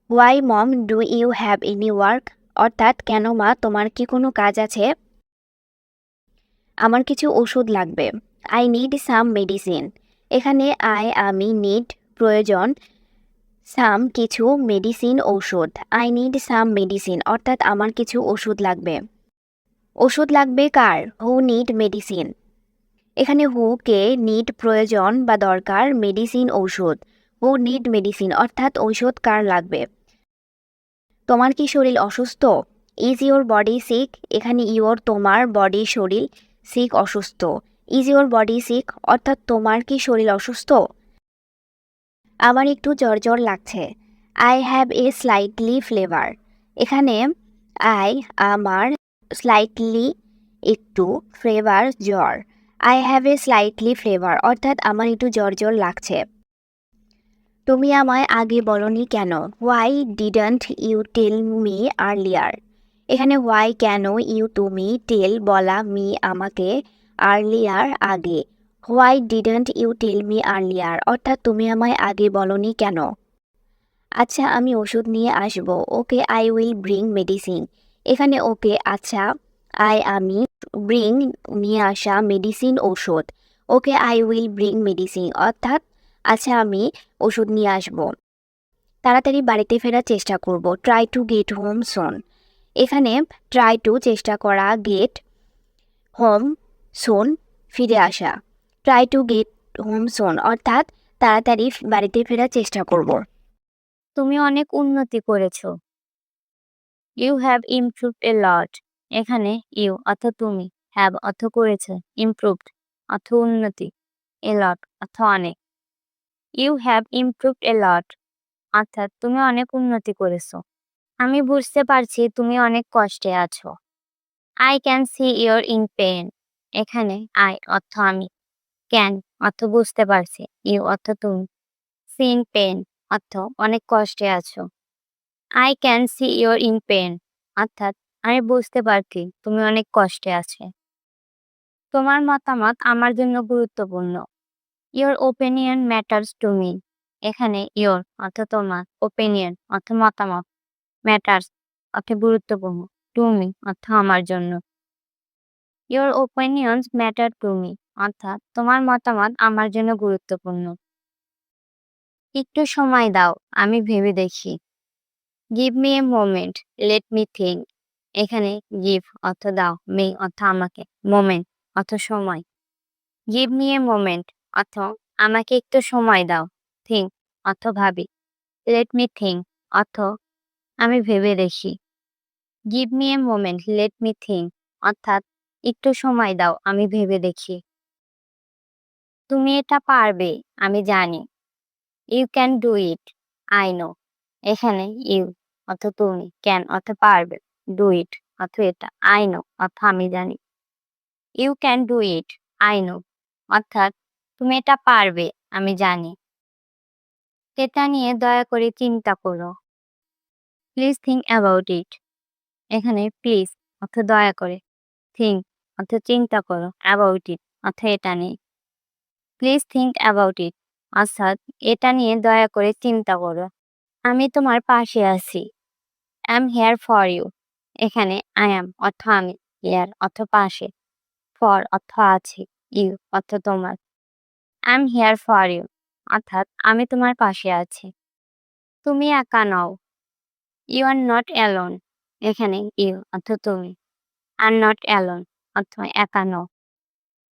Why mom do you have any work অর্থাৎ কেন মা, তোমার কি কোনো কাজ আছে? আমার কিছু ওষুধ লাগবে। I need some medicine. এখানে আমি নিড প্রয়োজন, সাম কিছু, মেডিসিন ঔষধ। আই নিড সাম মেডিসিন অর্থাৎ আমার কিছু ওষুধ লাগবে। ওষুধ লাগবে কার? হু নিড মেডিসিন। এখানে হু কে, নিড প্রয়োজন বা দরকার, মেডিসিন ঔষধ। হু নিড মেডিসিন অর্থাৎ ঔষধ কার লাগবে। তোমার কি শরীর অসুস্থ? Is your body sick. এখানে ইউর তোমার, বডি শরীর, সিক অসুস্থ। ইজ ইউর বডি সিক অর্থাৎ তোমার কি শরীর অসুস্থ? আমার একটু জ্বর জ্বর লাগছে। I have a slightly flavour. এখানে আমার, স্লাইটলি একটু, ফ্লেভার জ্বর। I have a slightly flavour অর্থাৎ আমার একটু জ্বর জ্বর লাগছে। তুমি আমায় আগে বলনি কেন? Why didn't you tell me earlier. এখানে হোয়াই কেন, ইউ তুমি, টেল বলা, মি আমাকে, আর্লিয়ার আগে। Why didn't you tell me earlier অর্থাৎ তুমি আমায় আগে বলনি কেন। আচ্ছা আমি ওষুধ নিয়ে আসবো। Okay I will bring medicine. এখানে ওকে আচ্ছা, আমি, ব্রিং নিয়ে আসা, মেডিসিন ঔষধ। Okay I will bring medicine অর্থাৎ আচ্ছা আমি ওষুধ নিয়ে আসবো। তাড়াতাড়ি বাড়িতে ফেরার চেষ্টা করব। ট্রাই টু গেট হোম সোন। এখানে ট্রাই টু চেষ্টা করা, গেট হোম সোন ফিরে আসা। ট্রাই টু গেট হোম সোন অর্থাৎ তাড়াতাড়ি বাড়িতে ফেরার চেষ্টা করব। তুমি অনেক উন্নতি করেছো। ইউ হ্যাভ ইমপ্রুভড এ লট। এখানে ইউ অর্থ তুমি, হ্যাভ অর্থ করেছে, ইমপ্রুভড অর্থ উন্নতি, এ লট অর্থ অনেক। ইউ হ্যাভ ইমপ্রুভড এ লট অর্থাৎ তুমি অনেক উন্নতি করেছো। আমি বুঝতে পারছি তুমি অনেক কষ্টে আছো। I can see your in pain. এখানে আই অর্থ আমি, ক্যান অর্থ বুঝতে পারছি, ইউ অর্থ তুমি, সি ইন পেন অর্থ অনেক কষ্টে আছো। I can see your in pain অর্থাৎ আমি বুঝতে পারছি তুমি অনেক কষ্টে আছো। তোমার মতামত আমার জন্য গুরুত্বপূর্ণ। Your opinion matters to me. এখানে ইউর অর্থ তোমার, ওপিনিয়ন অর্থ মতামত, ম্যাটার্স অর্থ গুরুত্বপূর্ণ, টু মি অর্থ আমার জন্য। Your opinions matter to me অর্থাৎ তোমার মতামত আমার জন্য গুরুত্বপূর্ণ। একটু সময় দাও, আমি ভেবে দেখি। Give me a moment, let me think. এখানে গিভ অর্থ দাও, মি অর্থ আমাকে, মোমেন্ট অর্থ সময়। গিভ মি এ মোমেন্ট অর্থ আমাকে একটু সময় দাও, থিঙ্ক অর্থ ভাবি, লেট মি থিঙ্ক অর্থ আমি ভেবে দেখি। Give me a moment, let me think অর্থাৎ একটু সময় দাও, আমি ভেবে দেখি। তুমি এটা পারবে, আমি জানি। You can do it, I know. এখানে ইউ অর্থ তুমি, ক্যান অর্থ পারবে, ডু ইট অর্থ এটা, আই নো অর্থ আমি জানি। You can do it, I know অর্থাৎ তুমি এটা পারবে, আমি জানি। এটা নিয়ে দয়া করে চিন্তা করো। Please think about it. এখানে প্লিজ অর্থ দয়া করে, থিঙ্ক অর্থ চিন্তা করো, অ্যাবাউট ইট অর্থ এটা নিয়ে। প্লিজ থিঙ্ক অ্যাবাউট ইট অর্থাৎ এটা নিয়ে দয়া করে চিন্তা করো। আমি তোমার পাশে আছি। I am here for you. এখানে আই অ্যাম অর্থ আমি, হেয়ার অর্থ পাশে, ফর অর্থ আছে, ইউ অর্থ তোমার। I am here for you অর্থাৎ আমি তোমার পাশে আছি। তুমি একা নও। You are not alone. এখানে ইউ অর্থ তুমি, আর নট অ্যালোন অর্থ একা নও।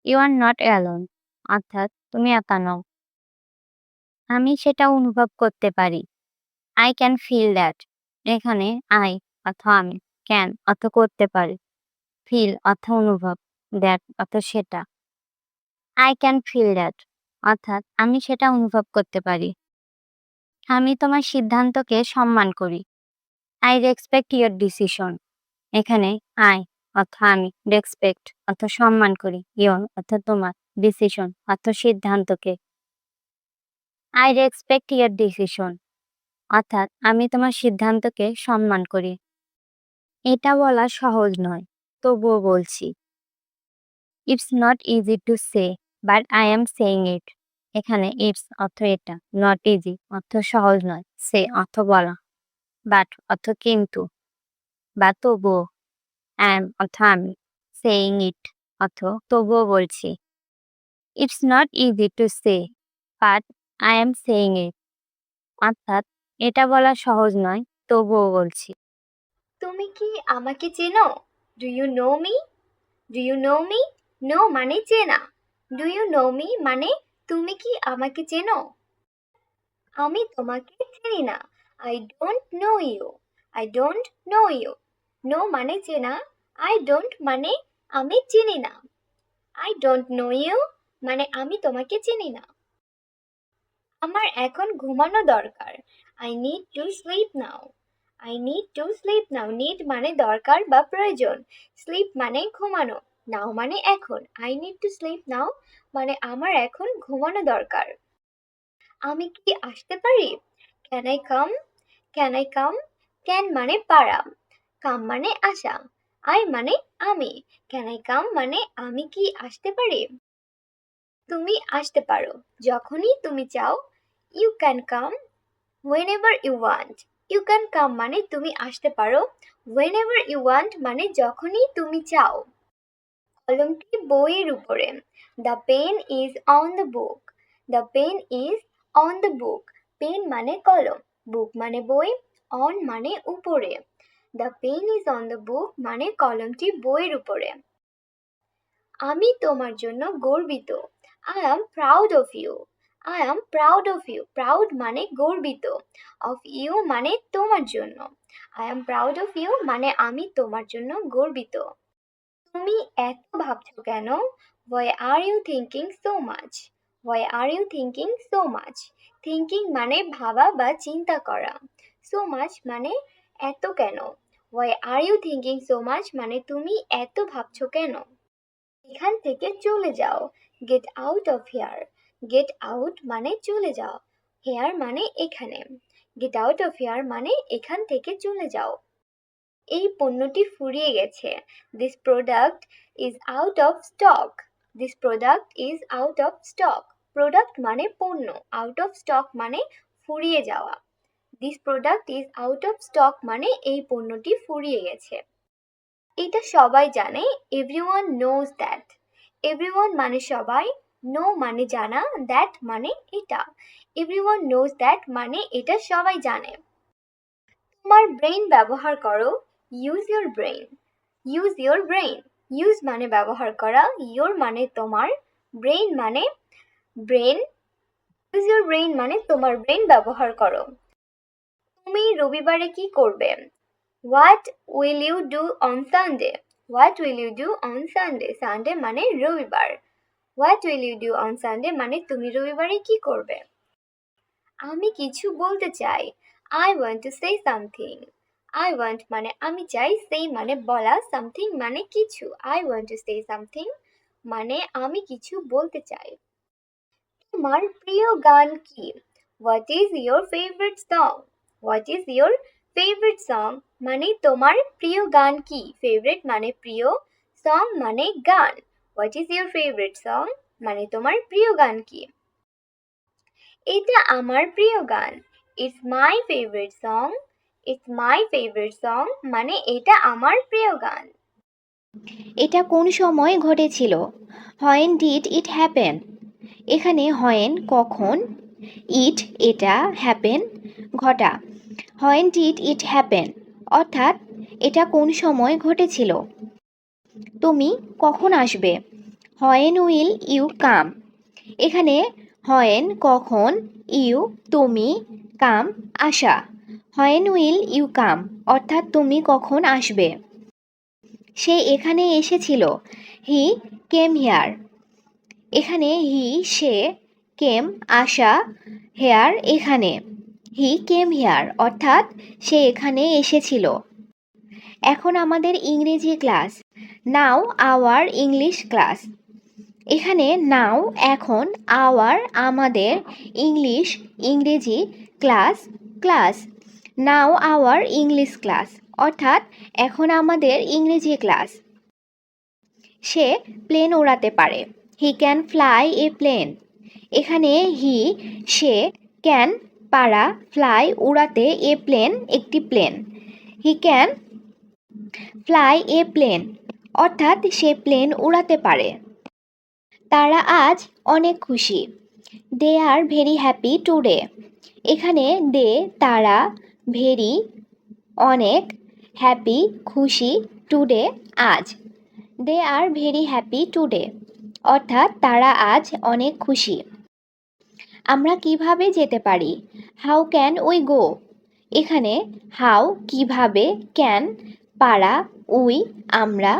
ইউ আর নট অ্যালোন অর্থাৎ তুমি একা নও। আমি সেটা অনুভব করতে পারি। I can feel that. এখানে আই অর্থ আমি, ক্যান অর্থ করতে পারি, ফিল অর্থ অনুভব, দ্যাট অর্থ সেটা। আই ক্যান ফিল দ্যাট অর্থাৎ আমি সেটা অনুভব করতে পারি। আমি তোমার সিদ্ধান্তকে সম্মান করি। I respect your decision. এখানে আই অর্থ আমি, রেসপেক্ট অর্থ সম্মান করি, ইয়োর অর্থ তোমার, ডিসিশন অর্থ সিদ্ধান্তকে। আই রেসপেক্ট ইয়োর ডিসিশন অর্থাৎ আমি তোমার সিদ্ধান্তকে সম্মান করি। এটা বলা সহজ নয়, তবুও বলছি। It's not easy to say but I am saying ইট। এখানে ইটস অর্থ এটা, নট ইজি অর্থ সহজ নয়, সে অর্থ বলা, বাট অর্থ কিন্তু বা তবুও, অ্যাম অর্থ আমি, সেইং ইট অর্থ তবুও বলছি। It's not easy to say but I am saying ইট অর্থাৎ এটা বলা সহজ নয়, তবুও বলছি। তুমি কি আমাকে চেনো? Do you know me? Do you know me? Know মানে চেনা। ডু ইউ নো মি মানে তুমি কি আমাকে চেনো? আমি তোমাকে চিনি না। I don't know you. I don't know you. Know মানে চেনা, আই ডোন্ট মানে আমি চিনি না। আই ডোন্ট নো ইউ মানে আমি তোমাকে চিনি না। আমার এখন ঘুমানো দরকার। I need to sleep now. I need to sleep now. Need মানে দরকার বা প্রয়োজন। স্লিপ মানে ঘুমানো। নাও মানে এখন। I need to sleep now মানে আমার এখন ঘুমানো দরকার। আমি কি আসতে পারি? Can I come? Can I come? Can মানে পারা, কাম মানে আসা, আই মানে আমি। ক্যান আই কাম মানে আমি কি আসতে পারি? তুমি আসতে পারো যখনই তুমি চাও। You can come whenever you want. You can come মানে তুমি আসতে পারো। whenever you want মানে যখনই তুমি চাও। কলমটি বইয়ের উপরে। The pen is on the book. The pen is on the book. Pen মানে কলম, বুক মানে বই, on মানে উপরে। The pen is on the book মানে কলমটি বইয়ের উপরে। আমি তোমার জন্য গর্বিত। I am proud of you. I am proud of you. Proud মানে গর্বিত। Of you মানে তোমার জন্য। I am proud of you মানে আমি তোমার জন্য গর্বিত। তুমি এত ভাবছো কেন? Why are you thinking so much? Why are you thinking so much? Thinking মানে ভাবা বা চিন্তা করা। So much মানে এত কেন। Why are you thinking so much মানে তুমি এত ভাবছো কেন? এখান থেকে চলে যাও। Get out of here. Get out মানে চলে যাও, হেয়ার মানে এখানে। গেট আউট অফ হেয়ার মানে এখান থেকে চলে যাও। এই পণ্যটি ফুরিয়ে গেছে। This product is out of stock. This product is out of stock. Product মানে পণ্য, আউট অফ স্টক মানে ফুরিয়ে যাওয়া। This product is out of stock মানে এই পণ্যটি ফুরিয়ে গেছে। এটা সবাই জানে। Everyone knows that. এভরিওয়ান মানে সবাই, নো মানে জানা, দ্যাট মানে এটা। এভরিওয়ান নোজ দ্যাট মানে এটা সবাই জানে। তোমার ব্রেইন ব্যবহার করো। Use your brain. Use your brain. Use মানে ব্যবহার করা, ইয়োর মানে তোমার, ব্রেইন মানে ব্রেন। ইউজ ইয়োর ব্রেইন মানে তোমার ব্রেইন ব্যবহার করো। তুমি রবিবারে কি করবে? What will you do on Sunday? What will you do on Sunday? Sunday মানে রবিবার। What will you do on Sunday মানে তুমি রবিবারে কি করবে? আমি কিছু বলতে চাই। I want to say something. I want মানে আমি চাই, say মানে বলা, something মানে কিছু। I want to say something মানে আমি কিছু বলতে চাই। তোমার প্রিয় গান কি? What is your favorite song? What is your favorite song মানে তোমার প্রিয় গান কি? Favorite মানে প্রিয়, song মানে গান। What is your favorite song মানে তোমার প্রিয় গান কি? এটা আমার প্রিয় গান। It's my favorite song. It's my favorite song মানে এটা আমার প্রিয় গান। এটা কোন সময় ঘটেছিল? When did it happen? এখানে when কখন, it এটা, happen ঘটা। When did it happen? অর্থাৎ এটা কোন সময় ঘটেছিল। তুমি কখন আসবে? When will you come? এখানে when কখন, you তুমি, come আসা। When will you come? অর্থাৎ তুমি কখন আসবে। সে এখানে এসেছিল। হি কেম হেয়ার। এখানে হি সে, কেম আসা, হেয়ার এখানে। হি কেম হেয়ার অর্থাৎ সে এখানে এসেছিল। এখন আমাদের ইংরেজি class. Now our English class. এখানে নাও এখন, আওয়ার আমাদের, ইংলিশ ইংরেজি, class class. Now our English class অর্থাৎ এখন আমাদের ইংরেজি ক্লাস। সে প্লেন উড়াতে পারে। He can fly a plane. এখানে হি সে, ক্যান পারা, ফ্লাই উড়াতে, এ প্লেন একটি প্লেন। He can fly a plane অর্থাৎ সে প্লেন উড়াতে পারে। তারা আজ অনেক খুশি। They are very happy today. এখানে দে তারা, ভেরি অনেক, হ্যাপি খুশি, টুডে আজ। দে আর ভেরি হ্যাপি টুডে অর্থাৎ তারা আজ অনেক খুশি। আমরা কিভাবে যেতে পারি? How can we go. এখানে হাউ কিভাবে, ক্যান পারা, উই আমরা,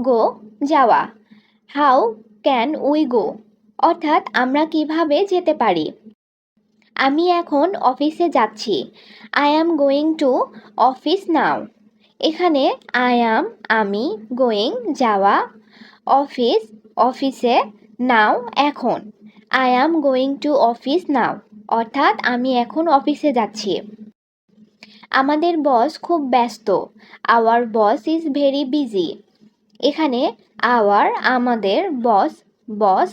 গো যাওয়া। হাউ ক্যান উই গো অর্থাৎ আমরা কিভাবে যেতে পারি। আমি এখন অফিসে যাচ্ছি। I am going to office নাও। এখানে আই অ্যাম আমি, গোয়িং যাওয়া, অফিস অফিসে, নাও এখন। I am going to office now অর্থাৎ আমি এখন অফিসে যাচ্ছি। আমাদের বস খুব ব্যস্ত। Our boss is very busy. এখানে আওয়ার আমাদের, বস বস,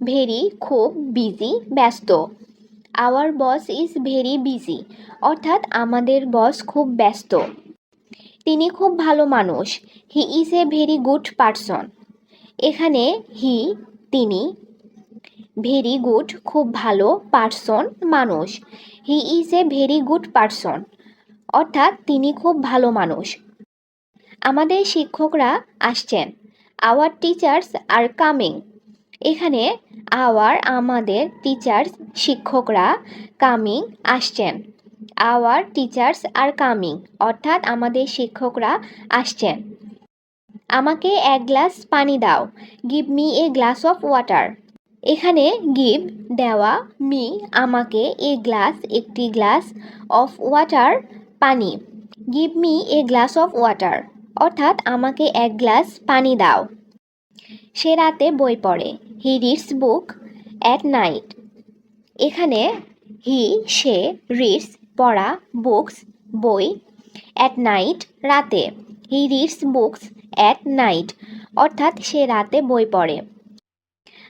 ভেরি খুব, বিজি ব্যস্ত। Our boss is very busy অর্থাৎ আমাদের বস খুব ব্যস্ত। তিনি খুব ভালো মানুষ। He is a very good person. এখানে হি তিনি, ভেরি গুড খুব ভালো, পারসন মানুষ। He is a very good person অর্থাৎ তিনি খুব ভালো মানুষ। আমাদের শিক্ষকরা আসছেন। Our teachers are coming. এখানে আওয়ার আমাদের, টিচার্স শিক্ষকরা, কামিং আসছেন। আওয়ার টিচার্স আর কামিং অর্থাৎ আমাদের শিক্ষকরা আসছেন। আমাকে এক গ্লাস পানি দাও। Give me a glass of water. এখানে গিভ দেওয়া, মি আমাকে, এ গ্লাস একটি গ্লাস, অফ ওয়াটার পানি। Give me a glass of water অর্থাৎ আমাকে এক গ্লাস পানি দাও। সে রাতে বই পড়ে। He reads book at night. এখানে হি সে, রিডস পড়া, বুকস বই, অ্যাট নাইট রাতে। He reads books at night অর্থাৎ সে রাতে বই পড়ে।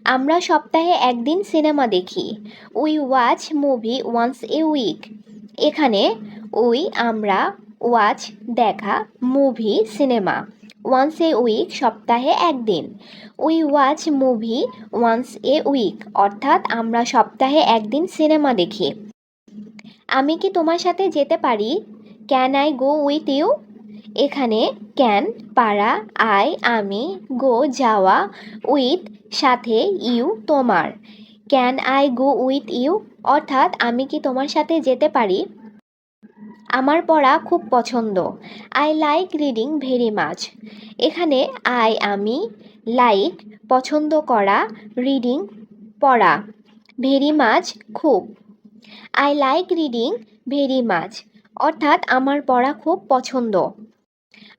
আমরা সপ্তাহে একদিন সিনেমা দেখি। We watch movie once a week. এখানে উই আমরা, ওয়াচ দেখা, movie cinema, once a week সপ্তাহে একদিন। We watch movie once a week অর্থাৎ আমরা সপ্তাহে একদিন সিনেমা দেখি। আমি কি তোমার সাথে যেতে পারি? Can I go with you. এখানে ক্যান পারা, আই আমি, গো যাওয়া, উইথ সাথে, ইউ তোমার। Can I go with you অর্থাৎ আমি কি তোমার সাথে যেতে পারি? আমার পড়া খুব পছন্দ। I like reading very much. এখানে আই আমি, লাইক পছন্দ করা, রিডিং পড়া, ভেরি মাচ খুব। I like reading very much অর্থাৎ আমার পড়া খুব পছন্দ।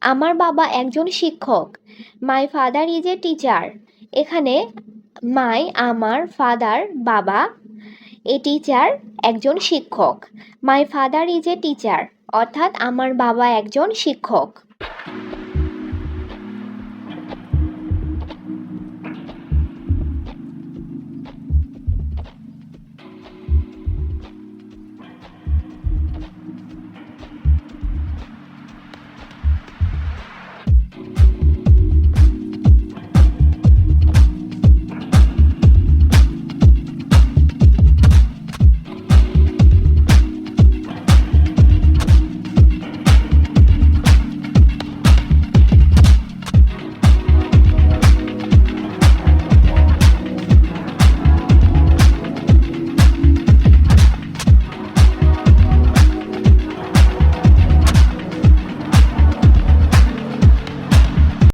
আমার বাবা একজন শিক্ষক। My father is a teacher. এখানে মাই আমার, ফাদার বাবা, এ টিচার একজন শিক্ষক। My father is a teacher অর্থাৎ আমার বাবা একজন শিক্ষক।